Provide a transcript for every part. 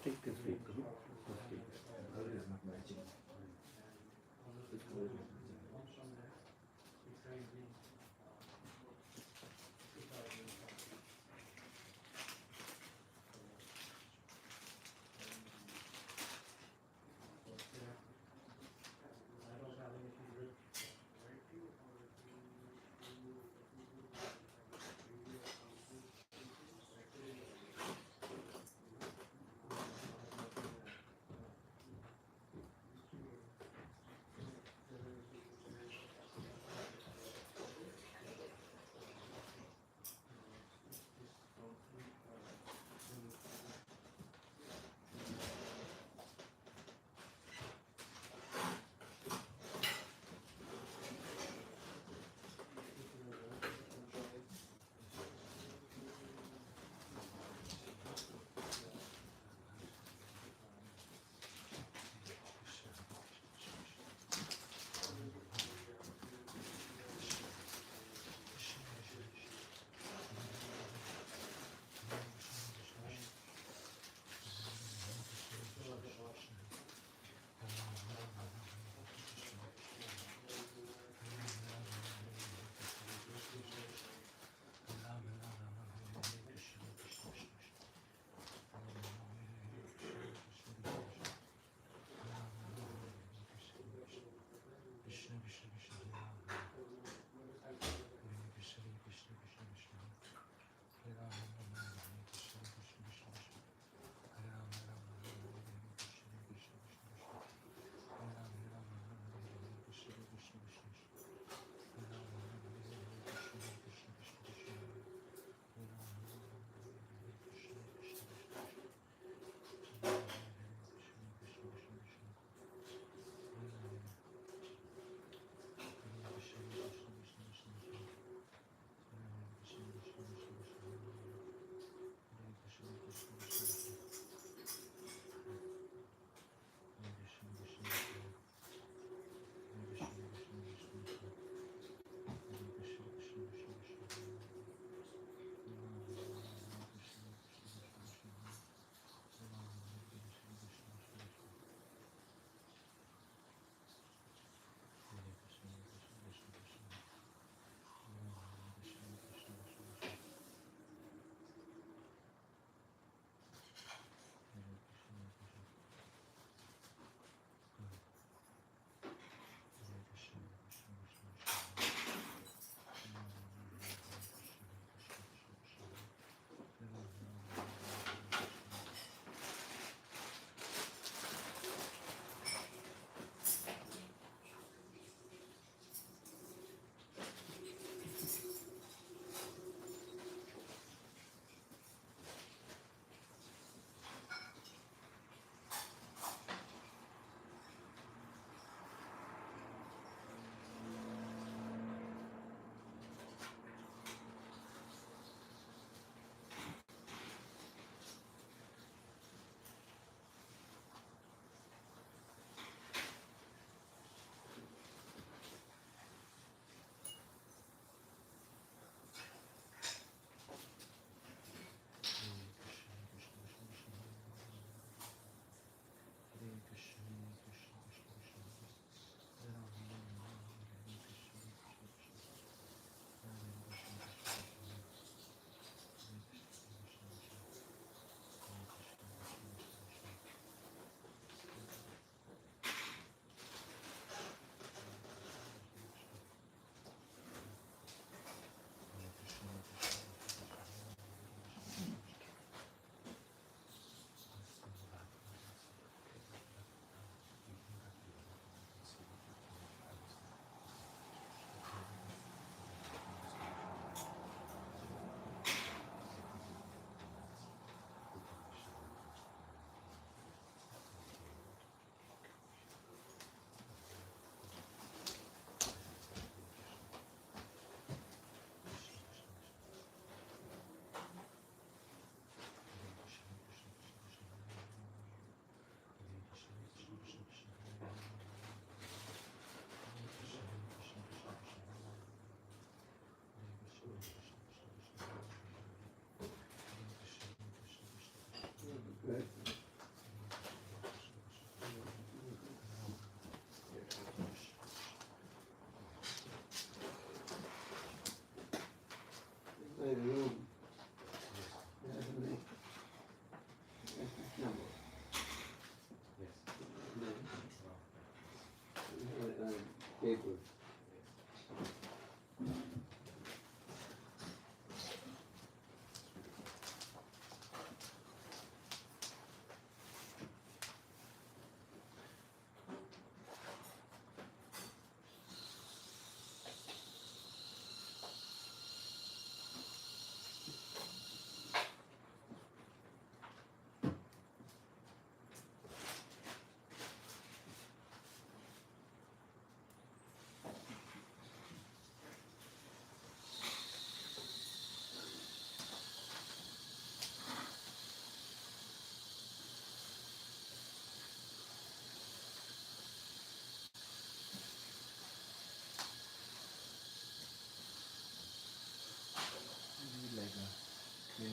take this way. This way. Color is not matching. This color is not matching.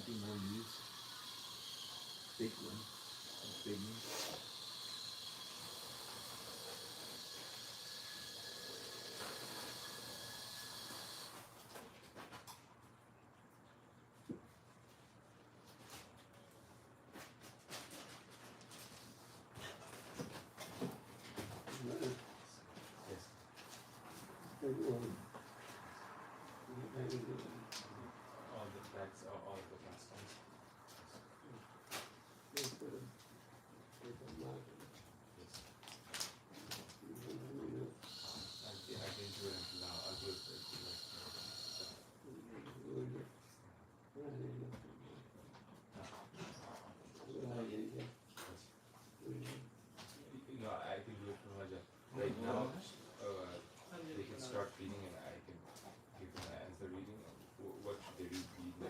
planting more leaves. Big one. Big one. All the flags are all the plastoms. Yes. I didn't do it until now. I'll do it I can do it from Puja. Right now, they can start reading and I can give them an answer reading. What should they read now?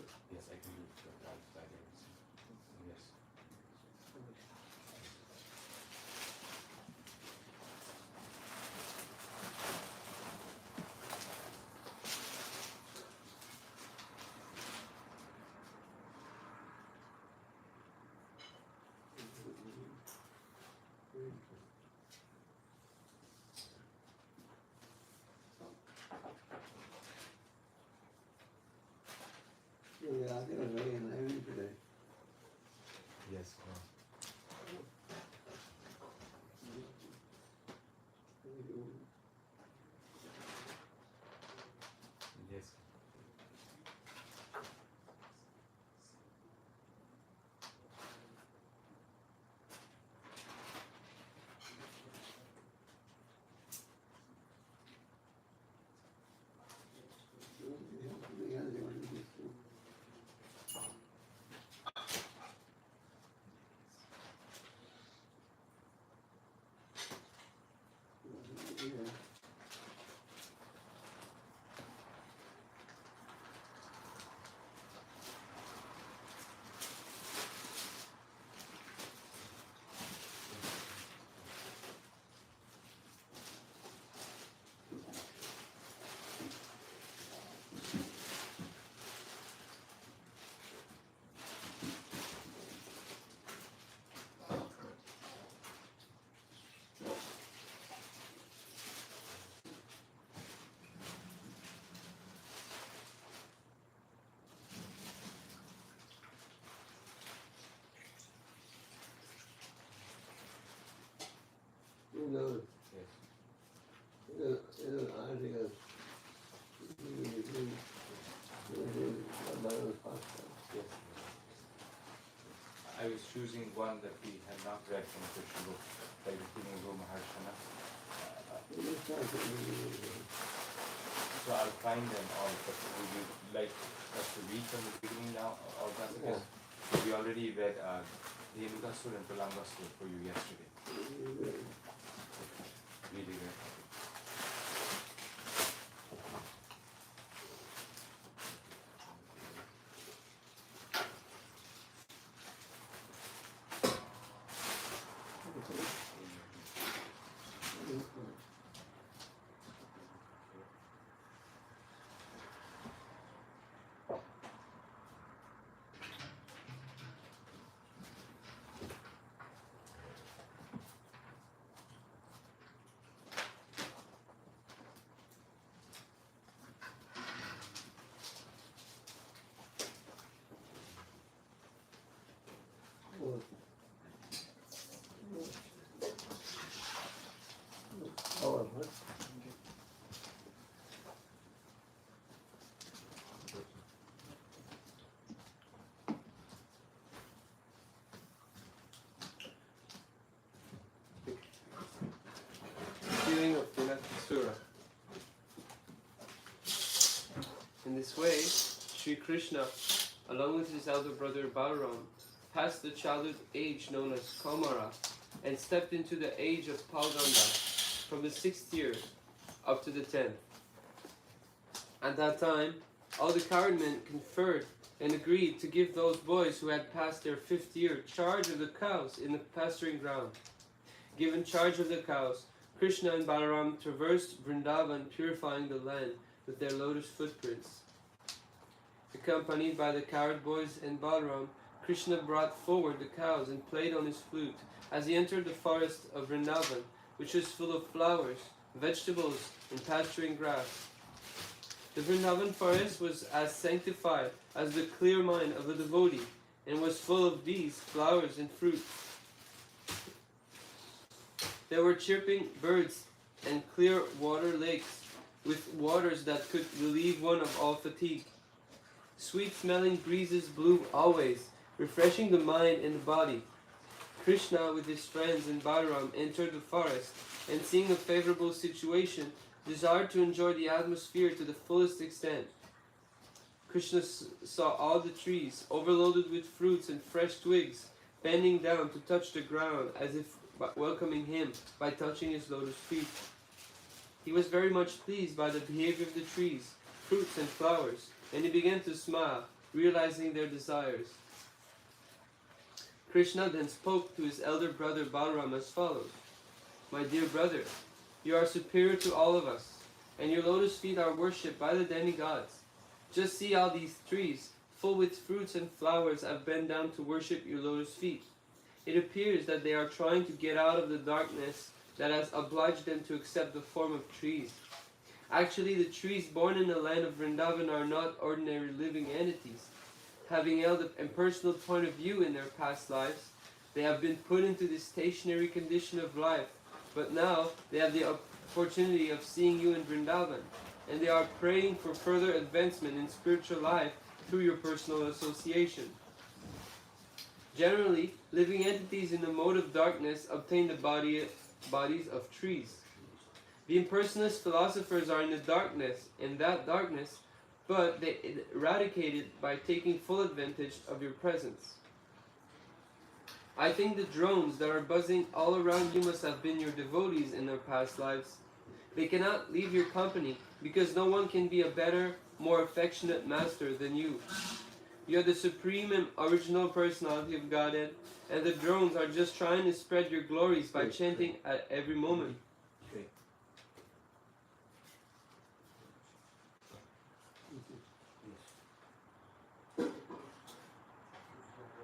Yes, I can do it. Yes. Yeah, I think it was very enlightening today. Yes. Yes. I was choosing one that we had not read from the Christian book, like the King of Maharshana. So I'll find them all, but would you like us to read from the beginning now, all that? Because we already read the Lugasur and Pralangasur for you yesterday. Really good. Healing of Tilak Surah. In this way, Sri Krishna, along with his elder brother Balaram, passed the childhood age known as Kaumara and stepped into the age of Palganda from the 6th year up to the 10th. At that time, all the cowherd men conferred and agreed to give those boys who had passed their 5th year charge of the cows in the pasturing ground. Given charge of the cows, Krishna and Balaram traversed Vrindavan, purifying the land with their lotus footprints. Accompanied by the cowherd boys and Balaram, Krishna brought forward the cows and played on his flute as he entered the forest of Vrindavan, which was full of flowers, vegetables, and pasturing grass. The Vrindavan forest was as sanctified as the clear mind of a devotee, and was full of bees, flowers, and fruit. There were chirping birds and clear water lakes with waters that could relieve one of all fatigue. Sweet-smelling breezes blew always, refreshing the mind and the body. Krishna with his friends and Balaram entered the forest, and seeing a favorable situation, desired to enjoy the atmosphere to the fullest extent. Krishna saw all the trees, overloaded with fruits and fresh twigs, bending down to touch the ground as if welcoming him by touching his lotus feet. He was very much pleased by the behavior of the trees, fruits and flowers, and he began to smile, realizing their desires. Krishna then spoke to his elder brother Balaram as follows: "My dear brother, you are superior to all of us, and your lotus feet are worshipped by the demigods. Just see how these trees, full with fruits and flowers, have bent down to worship your lotus feet. It appears that they are trying to get out of the darkness that has obliged them to accept the form of trees. Actually, the trees born in the land of Vrindavan are not ordinary living entities. Having held an impersonal point of view in their past lives, they have been put into this stationary condition of life, but now they have the opportunity of seeing you in Vrindavan, and they are praying for further advancement in spiritual life through your personal association. Generally, living entities in the mode of darkness obtain the bodies of trees. The impersonalist philosophers are in that darkness, but they eradicate it by taking full advantage of your presence. I think the drones that are buzzing all around you must have been your devotees in their past lives. They cannot leave your company because no one can be a better, more affectionate master than you. You are the supreme and original personality of Godhead, and the drones are just trying to spread your glories by chanting at every moment.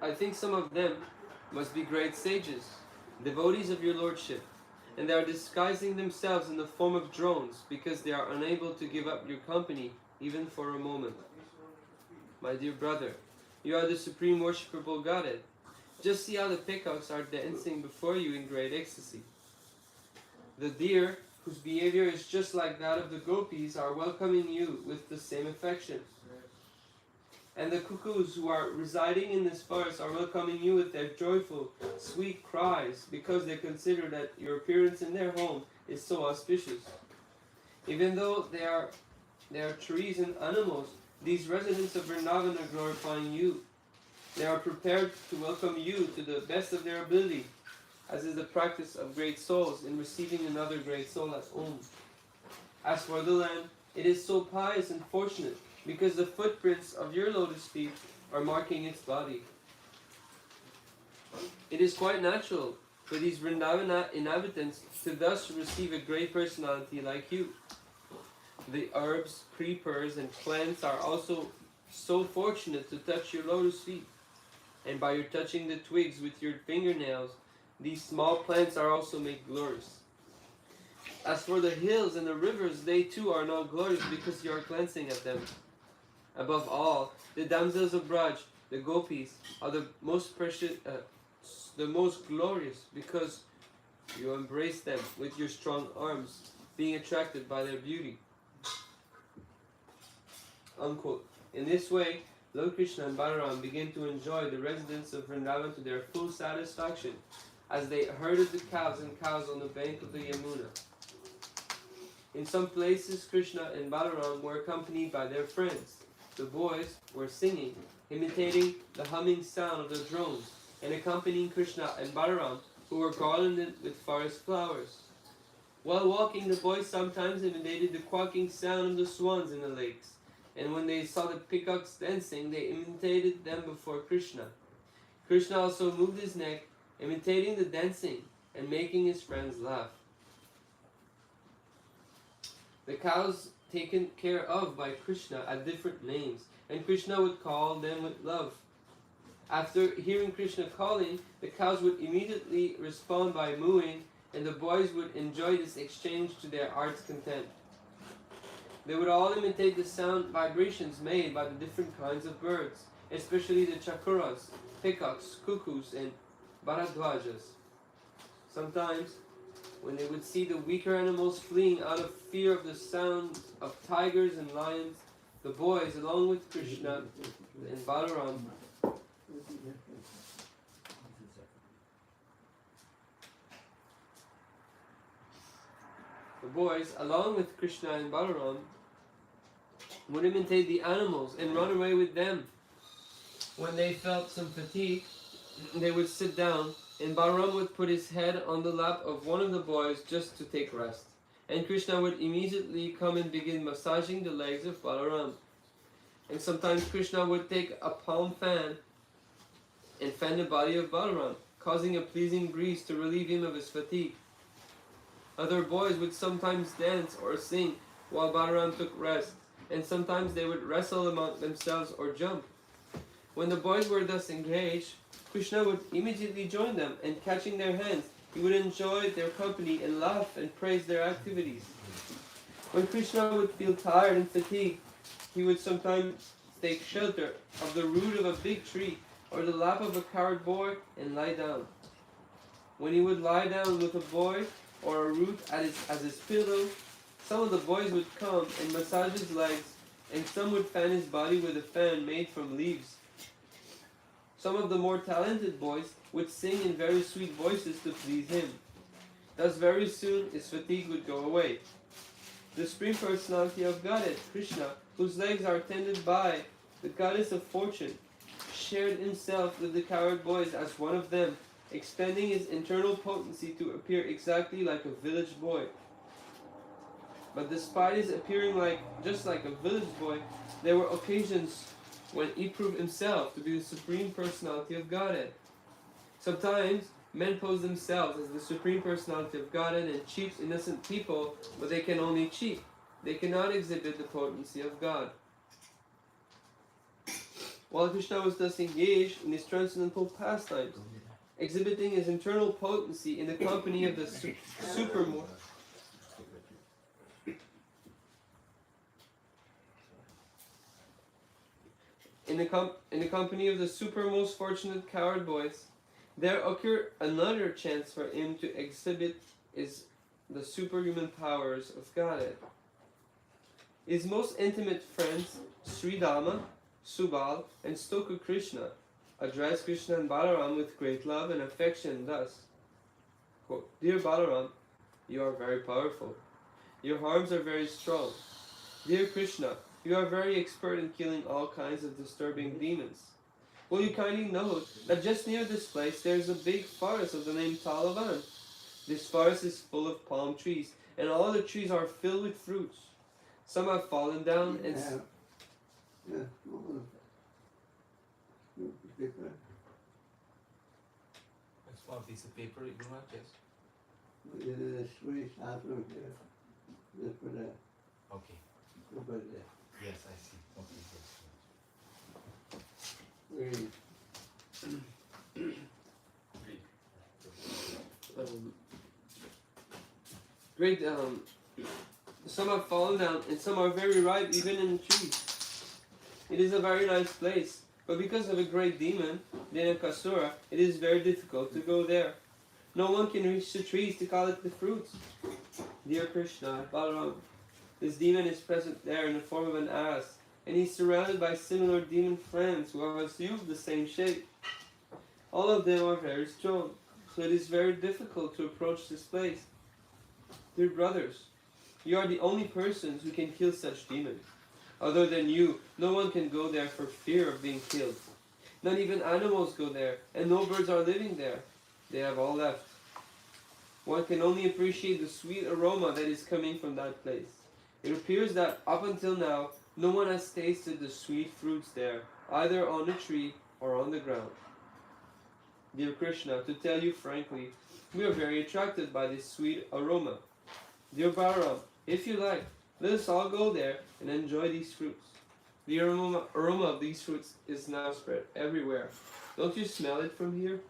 I think some of them must be great sages, devotees of your lordship, and they are disguising themselves in the form of drones because they are unable to give up your company even for a moment. My dear brother, you are the supreme worshipable Godhead. Just see how the peacocks are dancing before you in great ecstasy. The deer, whose behavior is just like that of the gopis, are welcoming you with the same affection. And the cuckoos who are residing in this forest are welcoming you with their joyful, sweet cries because they consider that your appearance in their home is so auspicious. Even though they are trees and animals, these residents of Vrindavan are glorifying you. They are prepared to welcome you to the best of their ability, as is the practice of great souls in receiving another great soul at home. As for the land, it is so pious and fortunate because the footprints of your lotus feet are marking its body. It is quite natural for these Vrindavan inhabitants to thus receive a great personality like you. The herbs, creepers, and plants are also so fortunate to touch your lotus feet. And by your touching the twigs with your fingernails, these small plants are also made glorious. As for the hills and the rivers, they too are not glorious because you are glancing at them. Above all, the damsels of Braj, the gopis, are the most precious, the most glorious because you embrace them with your strong arms, being attracted by their beauty." Unquote. In this way, Lord Krishna and Balaram began to enjoy the residents of Vrindavan to their full satisfaction as they herded the cows and cows on the bank of the Yamuna. In some places, Krishna and Balaram were accompanied by their friends. The boys were singing, imitating the humming sound of the drones, and accompanying Krishna and Balaram, who were garlanded with forest flowers. While walking, the boys sometimes imitated the quacking sound of the swans in the lakes, and when they saw the peacocks dancing, they imitated them before Krishna. Krishna also moved his neck, imitating the dancing and making his friends laugh. The cows taken care of by Krishna had different names, and Krishna would call them with love. After hearing Krishna calling, the cows would immediately respond by mooing, and the boys would enjoy this exchange to their heart's content. They would all imitate the sound vibrations made by the different kinds of birds, especially the chakuras, peacocks, cuckoos, and bharadwajas. Sometimes, when they would see the weaker animals fleeing out of fear of the sounds of tigers and lions, the boys, along with Krishna and Balaram, would imitate the animals and run away with them. When they felt some fatigue, they would sit down, and Balaram would put his head on the lap of one of the boys just to take rest. And Krishna would immediately come and begin massaging the legs of Balaram. And sometimes Krishna would take a palm fan and fan the body of Balaram, causing a pleasing breeze to relieve him of his fatigue. Other boys would sometimes dance or sing while Balaram took rest, and sometimes they would wrestle among themselves or jump. When the boys were thus engaged, Krishna would immediately join them, and catching their hands, he would enjoy their company and laugh and praise their activities. When Krishna would feel tired and fatigued, he would sometimes take shelter of the root of a big tree or the lap of a cowherd boy and lie down. When he would lie down with a boy or a root as his pillow, some of the boys would come and massage his legs, and some would fan his body with a fan made from leaves. Some of the more talented boys would sing in very sweet voices to please him. Thus very soon his fatigue would go away. The Supreme Personality of Godhead, Krishna, whose legs are tended by the goddess of fortune, shared himself with the cowherd boys as one of them, expanding his internal potency to appear exactly like a village boy. But despite his appearing just like a village boy, there were occasions when he proved himself to be the Supreme Personality of Godhead. Sometimes men pose themselves as the Supreme Personality of Godhead and cheat innocent people, but they can only cheat. They cannot exhibit the potency of God. While Krishna was thus engaged in his transcendental pastimes, exhibiting his internal potency in the company of the supermost in the company of the supermost fortunate cowherd boys, there occurred another chance for him to exhibit the superhuman powers of Godhead. His most intimate friends, Sridama, Subal, and Stoka Krishna, addressed Krishna and Balaram with great love and affection thus, quote, "Dear Balaram, you are very powerful. Your arms are very strong. Dear Krishna, you are very expert in killing all kinds of disturbing demons. Will you kindly note that just near this place there is a big forest of the name Talavan. This forest is full of palm trees, and all the trees are filled with fruits. Some have fallen down and... A small piece of paper, you do not, yes? Okay. Yes, I see. Okay, some have fallen down, and some are very ripe even in the trees. It is a very nice place, but because of a great demon, Denakasura, it is very difficult to go there. No one can reach the trees to collect the fruits. Dear Krishna, Balaram, this demon is present there in the form of an ass, and he is surrounded by similar demon friends who have assumed the same shape. All of them are very strong, so it is very difficult to approach this place. Dear brothers, you are the only persons who can kill such demons. Other than you, no one can go there for fear of being killed. Not even animals go there, and no birds are living there. They have all left. One can only appreciate the sweet aroma that is coming from that place. It appears that up until now, No one has tasted the sweet fruits there, either on a tree or on the ground. Dear Krishna, to tell you frankly, we are very attracted by this sweet aroma. Dear Balaram, if you like, let us all go there and enjoy these fruits. The aroma of these fruits is now spread everywhere. Don't you smell it from here?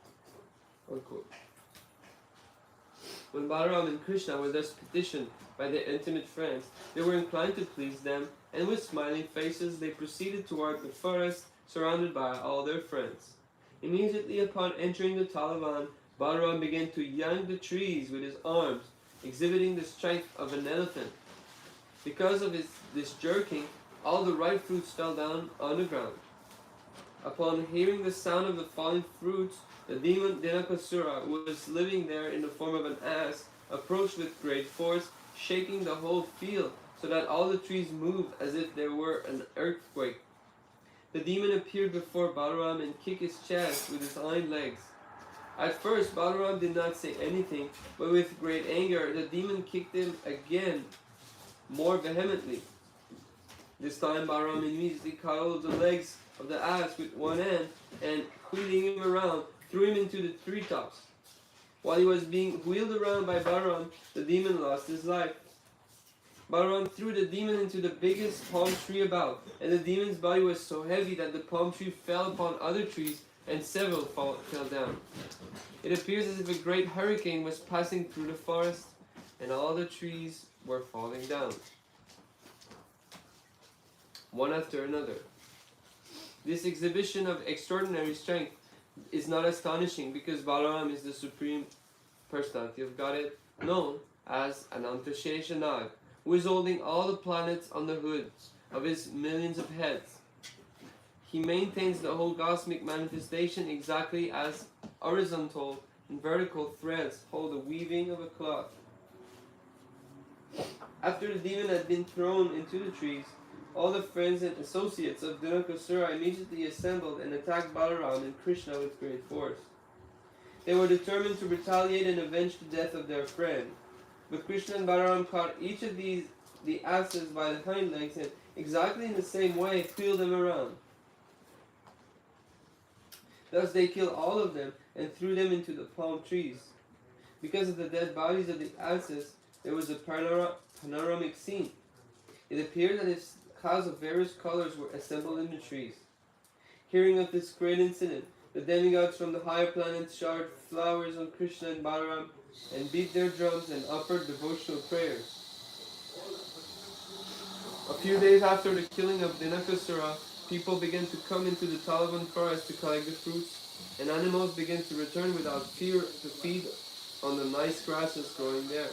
Unquote. When Balaram and Krishna were thus petitioned by their intimate friends, they were inclined to please them, and with smiling faces they proceeded toward the forest, surrounded by all their friends. Immediately upon entering the Talavan, Balaram began to yank the trees with his arms, exhibiting the strength of an elephant. Because of this jerking, all the ripe fruits fell down on the ground. Upon hearing the sound of the falling fruits, the demon Dinakasura, who was living there in the form of an ass, approached with great force, shaking the whole field, so that all the trees moved as if there were an earthquake. The demon appeared before Balaram and kicked his chest with his hind legs. At first, Balaram did not say anything, but with great anger, the demon kicked him again, more vehemently. This time, Balaram immediately caught hold of the legs of the ass with one hand and, wheeling him around, threw him into the treetops. While he was being wheeled around by Balaram, the demon lost his life. Balaram threw the demon into the biggest palm tree about, and the demon's body was so heavy that the palm tree fell upon other trees and several fell down. It appears as if a great hurricane was passing through the forest, and all the trees were falling down, one after another. This exhibition of extraordinary strength is not astonishing, because Balaram is the Supreme Personality of Godhead, known as Anantashesha, who is holding all the planets on the hoods of his millions of heads. He maintains the whole cosmic manifestation exactly as horizontal and vertical threads hold the weaving of a cloth. After the demon had been thrown into the trees, all the friends and associates of Dinakasura immediately assembled and attacked Balaram and Krishna with great force. They were determined to retaliate and avenge the death of their friend. But Krishna and Balaram caught each of the asses by the hind legs and, exactly in the same way, wheeled them around. Thus they killed all of them and threw them into the palm trees. Because of the dead bodies of the asses, there was a panoramic scene. It appeared that if clouds of various colors were assembled in the trees. Hearing of this great incident, the demigods from the higher planets showered flowers on Krishna and Balaram and beat their drums and offered devotional prayers. A few days after the killing of Dinakasura, people began to come into the Talavan forest to collect the fruits, and animals began to return without fear to feed on the nice grasses growing there.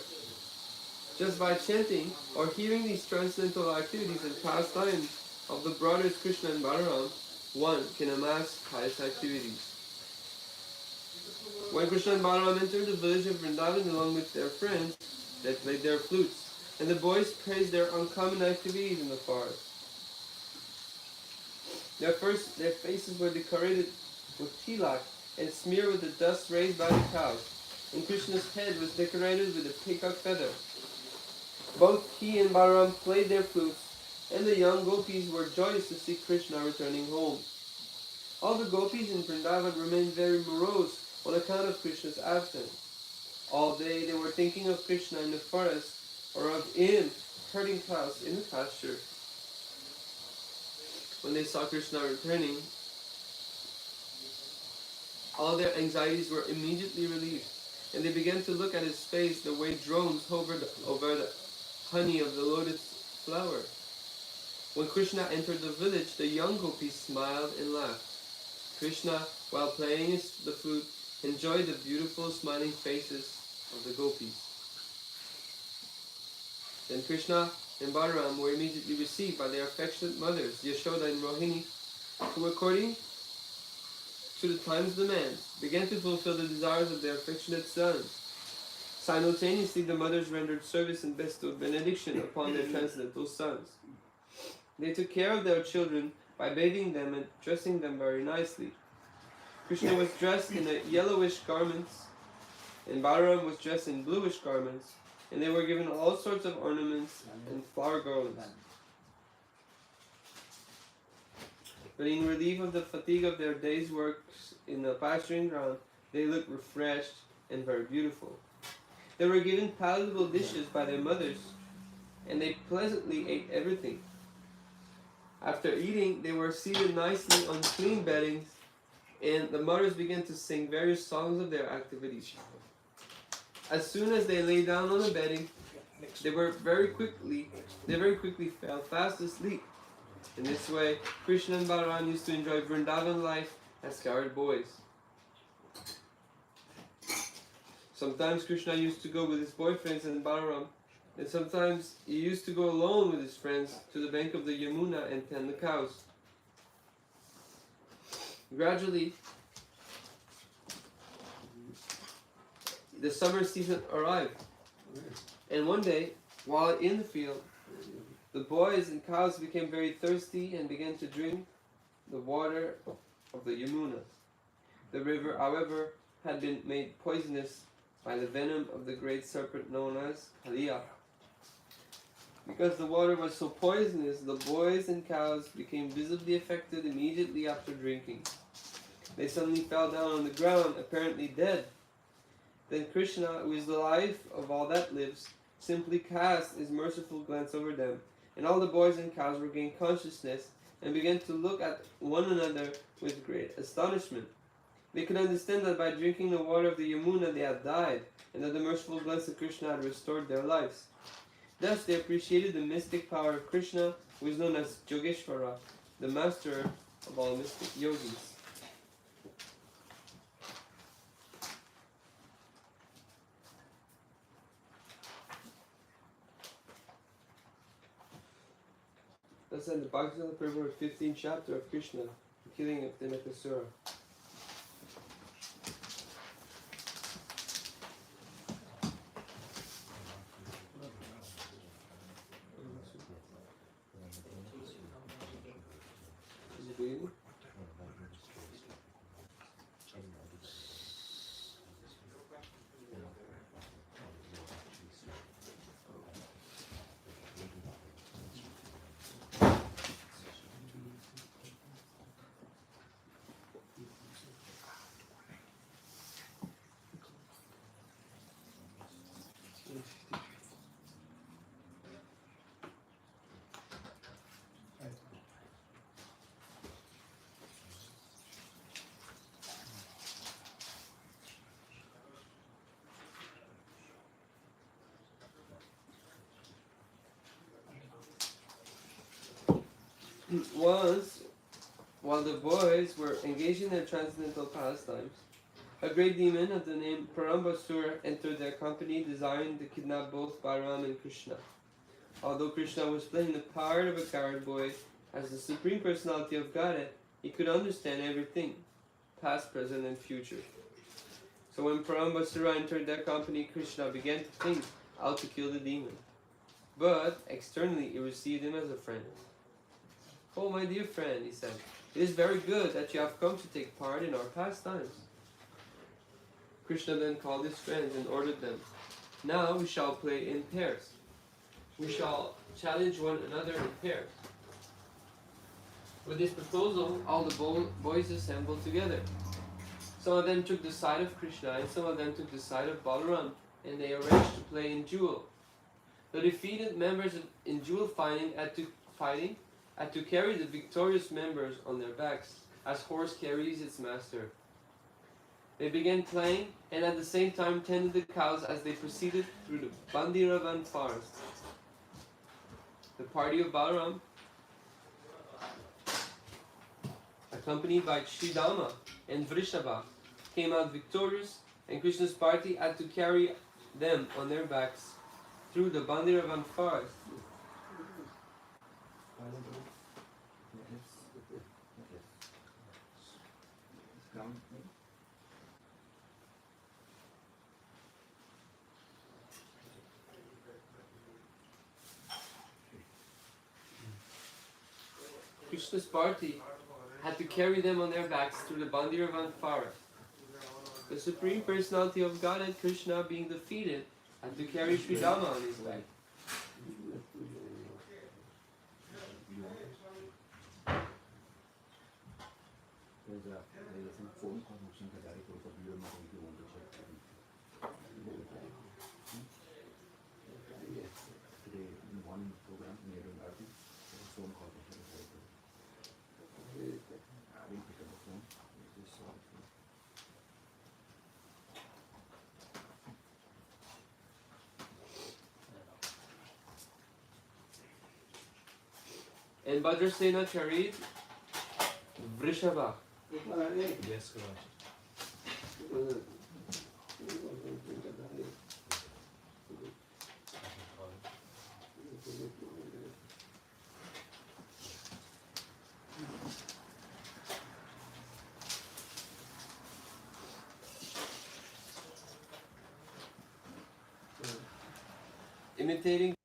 Just by chanting or hearing these transcendental activities and pastimes of the brothers Krishna and Balaram, one can amass pious activities. When Krishna and Balaram entered the village of Vrindavan along with their friends, they played their flutes, and the boys praised their uncommon activities in the forest. Their faces were decorated with tilak and smeared with the dust raised by the cows, and Krishna's head was decorated with a peacock feather. Both he and Balaram played their flutes, and the young gopis were joyous to see Krishna returning home. All the gopis in Vrindavan remained very morose on account of Krishna's absence. All day they were thinking of Krishna in the forest, or of him herding cows in the pasture. When they saw Krishna returning, all their anxieties were immediately relieved, and they began to look at his face the way drones hovered over the honey of the lotus flower. When Krishna entered the village, the young gopis smiled and laughed. Krishna, while playing the flute, enjoyed the beautiful smiling faces of the gopis. Then Krishna and Balaram were immediately received by their affectionate mothers, Yashoda and Rohini, who, according to the time's demands, began to fulfill the desires of their affectionate sons. Simultaneously, the mothers rendered service and bestowed benediction upon their transcendental sons. They took care of their children by bathing them and dressing them very nicely. Krishna was dressed in yellowish garments, and Balaram was dressed in bluish garments, and they were given all sorts of ornaments and flower garlands. But in relief of the fatigue of their day's works in the pasturing ground, they looked refreshed and very beautiful. They were given palatable dishes by their mothers, and they pleasantly ate everything. After eating, they were seated nicely on clean beddings, and the mothers began to sing various songs of their activities. As soon as they lay down on the bedding, they very quickly fell fast asleep. In this way, Krishna and Balaram used to enjoy Vrindavan life as cowherd boys. Sometimes Krishna used to go with his boyfriends and Balaram, and sometimes he used to go alone with his friends to the bank of the Yamuna and tend the cows. Gradually, the summer season arrived, and one day, while in the field, the boys and cows became very thirsty and began to drink the water of the Yamuna. The river, however, had been made poisonous by the venom of the great serpent known as Kaliya. Because the water was so poisonous, the boys and cows became visibly affected immediately after drinking. They suddenly fell down on the ground, apparently dead. Then Krishna, who is the life of all that lives, simply cast his merciful glance over them, and all the boys and cows regained consciousness and began to look at one another with great astonishment. They could understand that by drinking the water of the Yamuna they had died, and that the merciful glance of Krishna had restored their lives. Thus they appreciated the mystic power of Krishna, who is known as Yogeshwara, the master of all mystic yogis. That's in the Bhagavad Gita, 15th chapter of Krishna, the killing of Dinakasura. Is it beginning? Once, while the boys were engaged in their transcendental pastimes, a great demon of the name Parambasur entered their company, desiring to kidnap both Balaram and Krishna. Although Krishna was playing the part of a cowherd boy as the Supreme Personality of Godhead, he could understand everything, past, present, and future. So when Parambasura entered their company, Krishna began to think how to kill the demon. But externally, he received him as a friend. "Oh, my dear friend," he said, "it is very good that you have come to take part in our pastimes." Krishna then called his friends and ordered them, "Now we shall play in pairs. We shall challenge one another in pairs." With this proposal, all the boys assembled together. Some of them took the side of Krishna and some of them took the side of Balaram, and they arranged to play in duel. The defeated members in duel fighting had to carry the victorious members on their backs, as horse carries its master. They began playing, and at the same time tended the cows as they proceeded through the Bandiravan forest. The party of Balaram, accompanied by Sridama and Vrishabha, came out victorious, and Krishna's party had to carry them on their backs through the Bandiravan forest. Krishna's party had to carry them on their backs through the Bandiravan forest. The Supreme Personality of Godhead, Krishna, being defeated, had to carry Sridama on his back. And Bhadrasena carried Vrishabha. Yes, Guru. Imitating